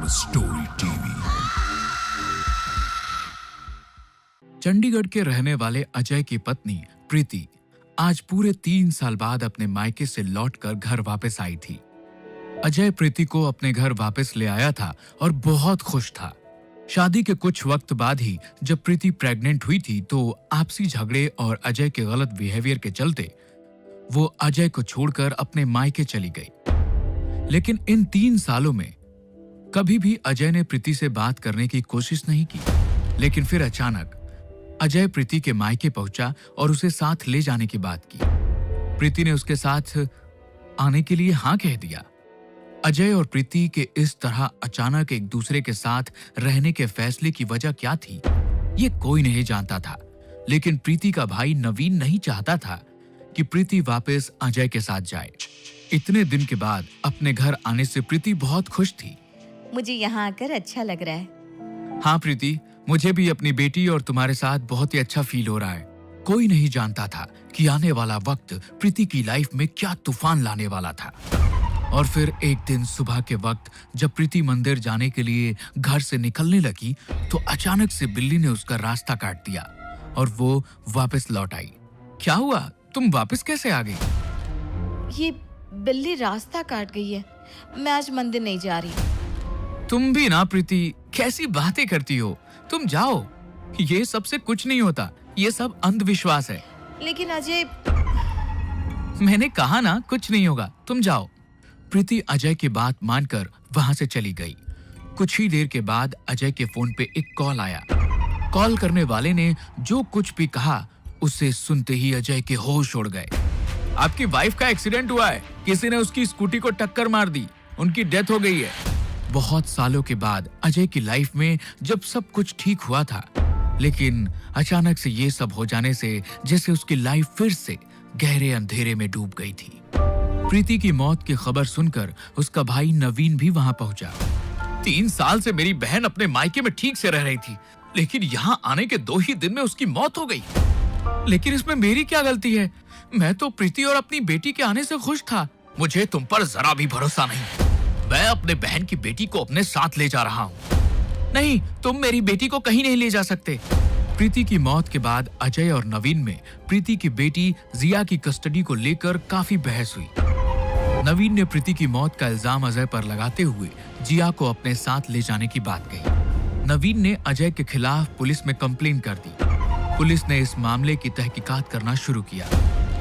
Story TV. Chandigarh के रहने वाले अजय की पत्नी प्रीति आज पूरे 3 साल बाद अपने मायके से लौटकर घर वापस आई थी। अजय प्रीति को अपने घर वापस ले आया था और बहुत खुश था। शादी के कुछ वक्त बाद ही जब प्रीति प्रेग्नेंट हुई थी तो आपसी झगड़े और अजय के गलत बिहेवियर के चलते वो अजय को छोड़कर अपने मायके चली गई। लेकिन इन 3 सालों में कभी भी अजय ने प्रीति से बात करने की कोशिश नहीं की। लेकिन फिर अचानक अजय प्रीति के मायके पहुंचा और उसे साथ ले जाने की बात की। प्रीति ने उसके साथ आने के लिए हाँ कह दिया। अजय और प्रीति के इस तरह अचानक एक दूसरे के साथ रहने के फैसले की वजह क्या थी, ये कोई नहीं जानता था। लेकिन प्रीति का भाई नवीन नहीं चाहता था कि प्रीति वापस अजय के साथ जाए। इतने दिन के बाद अपने घर आने से प्रीति बहुत खुश थी। मुझे यहाँ आकर अच्छा लग रहा है। हाँ प्रीति, मुझे भी अपनी बेटी और तुम्हारे साथ बहुत ही अच्छा फील हो रहा है। कोई नहीं जानता था कि आने वाला वक्त प्रीति की लाइफ में क्या तूफान लाने वाला था। और फिर एक दिन सुबह के वक्त जब प्रीति मंदिर जाने के लिए घर से निकलने लगी तो अचानक से बिल्ली ने उसका रास्ता काट दिया और वो वापस लौट आई। क्या हुआ? तुम वापस कैसे आ गई? ये बिल्ली रास्ता काट गई है। मैं आज मंदिर नहीं जा रही। तुम भी ना प्रीति, कैसी बातें करती हो। तुम जाओ, ये सबसे कुछ नहीं होता। ये सब अंधविश्वास है। लेकिन अजय, मैंने कहा ना कुछ नहीं होगा, तुम जाओ। प्रीति अजय की बात मानकर वहां से चली गई। कुछ ही देर के बाद अजय के फोन पे एक कॉल आया। कॉल करने वाले ने जो कुछ भी कहा उसे सुनते ही अजय के होश उड़ गए। आपकी वाइफ का एक्सीडेंट हुआ है, किसी ने उसकी स्कूटी को टक्कर मार दी, उनकी डेथ हो गई है। बहुत सालों के बाद अजय की लाइफ में जब सब कुछ ठीक हुआ था, लेकिन अचानक से ये सब हो जाने से जैसे उसकी लाइफ फिर से गहरे अंधेरे में डूब गई थी। प्रीति की मौत की खबर सुनकर उसका भाई नवीन भी वहां पहुंचा। 3 साल से मेरी बहन अपने मायके में ठीक से रह रही थी, लेकिन यहाँ आने के 2 ही दिन में उसकी मौत हो गई। लेकिन इसमें मेरी क्या गलती है? मैं तो प्रीति और अपनी बेटी के आने से खुश था। मुझे तुम पर जरा भी भरोसा नहीं। मैं अपने बहन की बेटी को अपने साथ ले जा रहा हूँ। नहीं, तुम मेरी बेटी को कहीं नहीं ले जा सकते। प्रीति की मौत के बाद अजय और नवीन में प्रीति की बेटी जिया की कस्टडी को लेकर काफी बहस हुई। नवीन ने प्रीति की मौत का इल्जाम अजय पर लगाते हुए जिया को अपने साथ ले जाने की बात कही। नवीन ने अजय के खिलाफ पुलिस में कंप्लेन कर दी। पुलिस ने इस मामले की तहकीकात करना शुरू किया।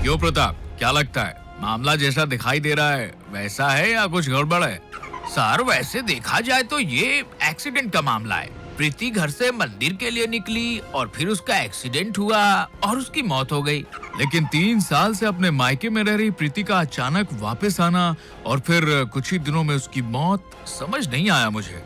क्यों प्रताप, क्या लगता है मामला जैसा दिखाई दे रहा है वैसा है या कुछ गड़बड़ है? सर, वैसे देखा जाए तो ये एक्सीडेंट का मामला है। प्रीति घर से मंदिर के लिए निकली और फिर उसका एक्सीडेंट हुआ और उसकी मौत हो गई। लेकिन 3 साल से अपने मायके में रह रही प्रीति का अचानक वापस आना और फिर कुछ ही दिनों में उसकी मौत, समझ नहीं आया मुझे।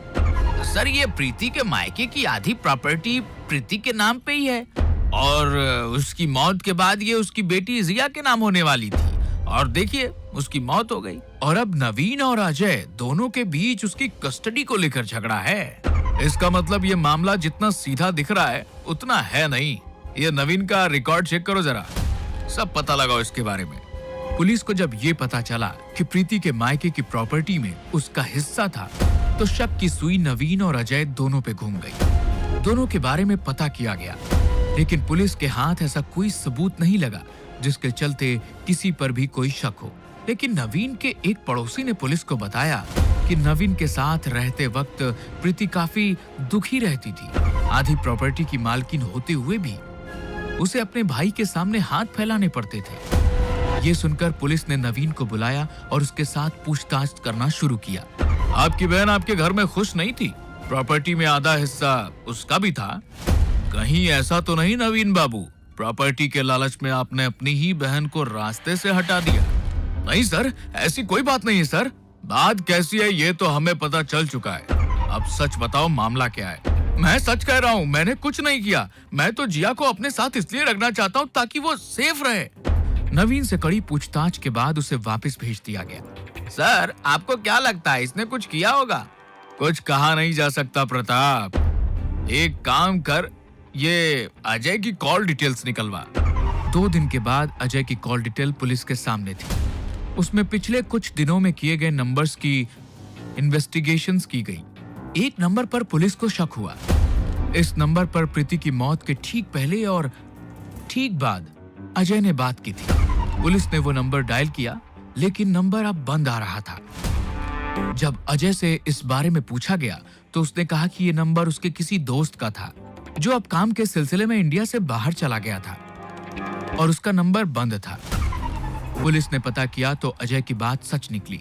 सर, ये प्रीति के मायके की आधी प्रॉपर्टी प्रीति के नाम पे ही है और उसकी मौत के बाद ये उसकी बेटी जिया के नाम होने वाली थी और देखिए उसकी मौत हो गई। और अब नवीन और अजय दोनों के बीच उसकी कस्टडी को लेकर झगड़ा है। इसका मतलब ये मामला जितना सीधा दिख रहा है उतना है नहीं। ये नवीन का रिकॉर्ड चेक करो जरा, सब पता लगाओ इसके बारे में। पुलिस को जब ये पता चला कि प्रीति के मायके की प्रॉपर्टी में उसका हिस्सा था तो शक की सुई नवीन और अजय दोनों पे घूम गई। दोनों के बारे में पता किया गया, लेकिन पुलिस के हाथ ऐसा कोई सबूत नहीं लगा जिसके चलते किसी पर भी कोई शक हो। लेकिन नवीन के एक पड़ोसी ने पुलिस को बताया कि नवीन के साथ रहते वक्त प्रीति काफी दुखी रहती थी। आधी प्रॉपर्टी की मालकिन होते हुए भी उसे अपने भाई के सामने हाथ फैलाने पड़ते थे। ये सुनकर पुलिस ने नवीन को बुलाया और उसके साथ पूछताछ करना शुरू किया। आपकी बहन आपके घर में खुश नहीं थी? प्रॉपर्टी में आधा हिस्सा उसका भी था। कहीं ऐसा तो नहीं नवीन बाबू, प्रॉपर्टी के लालच में आपने अपनी ही बहन को रास्ते से हटा दिया? नहीं सर, ऐसी कोई बात नहीं है सर। बात कैसी है ये तो हमें पता चल चुका है। अब सच बताओ, मामला क्या है? मैं सच कह रहा हूँ, मैंने कुछ नहीं किया। मैं तो जिया को अपने साथ इसलिए रखना चाहता हूँ ताकि वो सेफ रहे। नवीन से कड़ी पूछताछ के बाद उसे वापस भेज दिया गया। सर, आपको क्या लगता है इसने कुछ किया होगा? कुछ कहा नहीं जा सकता प्रताप। एक काम कर, ये अजय की कॉल डिटेल्स निकलवा। 2 दिन के बाद अजय की कॉल डिटेल पुलिस के सामने थी। उसमें पिछले कुछ दिनों में किए गए नंबर्स की इन्वेस्टिगेशंस की गई। एक नंबर पर पुलिस को शक हुआ। इस नंबर पर प्रीति की मौत के ठीक पहले और ठीक बाद अजय ने बात की थी। पुलिस ने वो नंबर डायल किया, लेकिन नंबर अब बंद आ रहा था। जब अजय से इस बारे में पूछा गया तो उसने कहा कि ये नंबर उसके किसी दोस्त का था जो अब काम के सिलसिले में इंडिया से बाहर चला गया था और उसका नंबर बंद था। पुलिस ने पता किया तो अजय की बात सच निकली।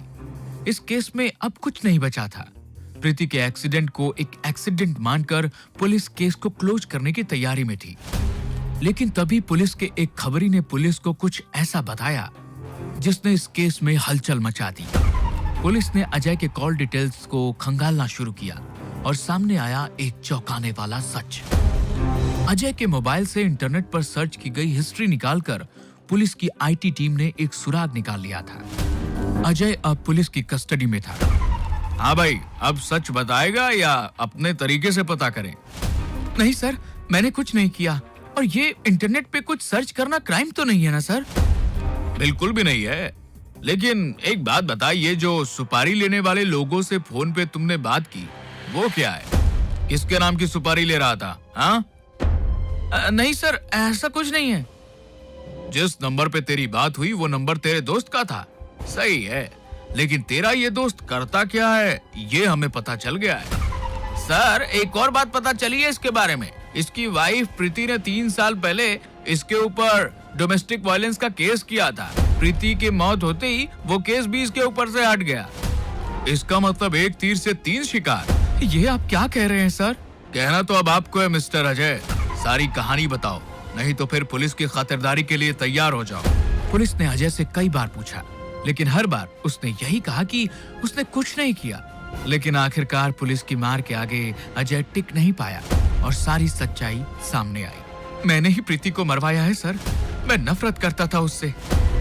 इस केस में अब कुछ नहीं बचा था। प्रीति के एक्सीडेंट को एक एक्सीडेंट मानकर पुलिस केस को क्लोज करने की तैयारी में थी, लेकिन तभी पुलिस के एक खबरी ने पुलिस को कुछ ऐसा बताया जिसने इस केस में हलचल मचा दी। पुलिस ने अजय के कॉल डिटेल्स को खंगालना शुरू किया और सामने आया एक चौंकाने वाला सच। अजय के मोबाइल से इंटरनेट पर सर्च की गई हिस्ट्री निकालकर पुलिस की आईटी टीम ने एक सुराग निकाल लिया था। अजय अब पुलिस की कस्टडी में था। हाँ भाई, अब सच बताएगा या अपने तरीके से पता करें? नहीं सर, मैंने कुछ नहीं किया। और ये इंटरनेट पे कुछ सर्च करना क्राइम तो नहीं है ना सर? बिल्कुल भी नहीं है। लेकिन एक बात बताइए, जो सुपारी लेने वाले लोगों से फोन पे तुमने बात की, वो क्या है? किसके नाम की सुपारी ले रहा था? हाँ? नहीं सर, ऐसा कुछ नहीं है। जिस नंबर पे तेरी बात हुई वो नंबर तेरे दोस्त का था, सही है, लेकिन तेरा ये दोस्त करता क्या है ये हमें पता चल गया है। सर, एक और बात पता चली है इसके बारे में। इसकी वाइफ प्रीति ने 3 साल पहले इसके ऊपर डोमेस्टिक वायलेंस का केस किया था। प्रीति की मौत होते ही वो केस भी इसके ऊपर से हट गया। इसका मतलब एक तीर से 3 शिकार। ये आप क्या कह रहे हैं सर? कहना तो अब आपको है मिस्टर अजय। सारी कहानी बताओ, नहीं तो फिर पुलिस की खातिरदारी के लिए तैयार हो जाओ। पुलिस ने अजय से कई बार पूछा, लेकिन हर बार उसने यही कहा कि उसने कुछ नहीं किया। लेकिन आखिरकार पुलिस की मार के आगे अजय टिक नहीं पाया और सारी सच्चाई सामने आई। मैंने ही प्रीति को मरवाया है सर। मैं नफरत करता था उससे।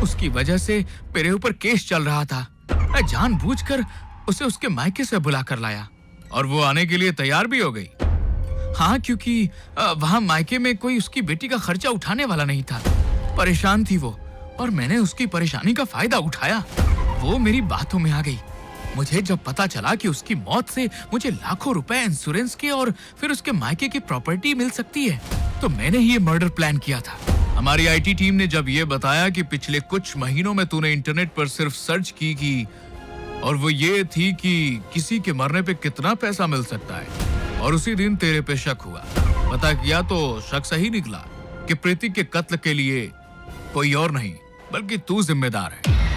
उसकी वजह से मेरे ऊपर केस चल रहा था। मैं जानबूझकर उसे उसके मायके से बुला कर लाया और वो आने के लिए तैयार भी हो गई। हाँ, क्योंकि वहाँ मायके में कोई उसकी बेटी का खर्चा उठाने वाला नहीं था। परेशान थी वो और मैंने उसकी परेशानी का फायदा उठाया। वो मेरी बातों में आ गई। मुझे जब पता चला कि उसकी मौत से मुझे लाखों रुपए इंश्योरेंस के और फिर उसके मायके की प्रॉपर्टी मिल सकती है, तो मैंने ही ये मर्डर प्लान किया था। हमारी आईटी टीम ने जब ये बताया कि पिछले कुछ महीनों में तूने इंटरनेट पर सिर्फ सर्च की और वो ये थी कि किसी के मरने पे कितना पैसा मिल सकता है, और उसी दिन तेरे पे शक हुआ। पता किया तो शक सही निकला कि प्रीति के कत्ल के लिए कोई और नहीं बल्कि तू जिम्मेदार है।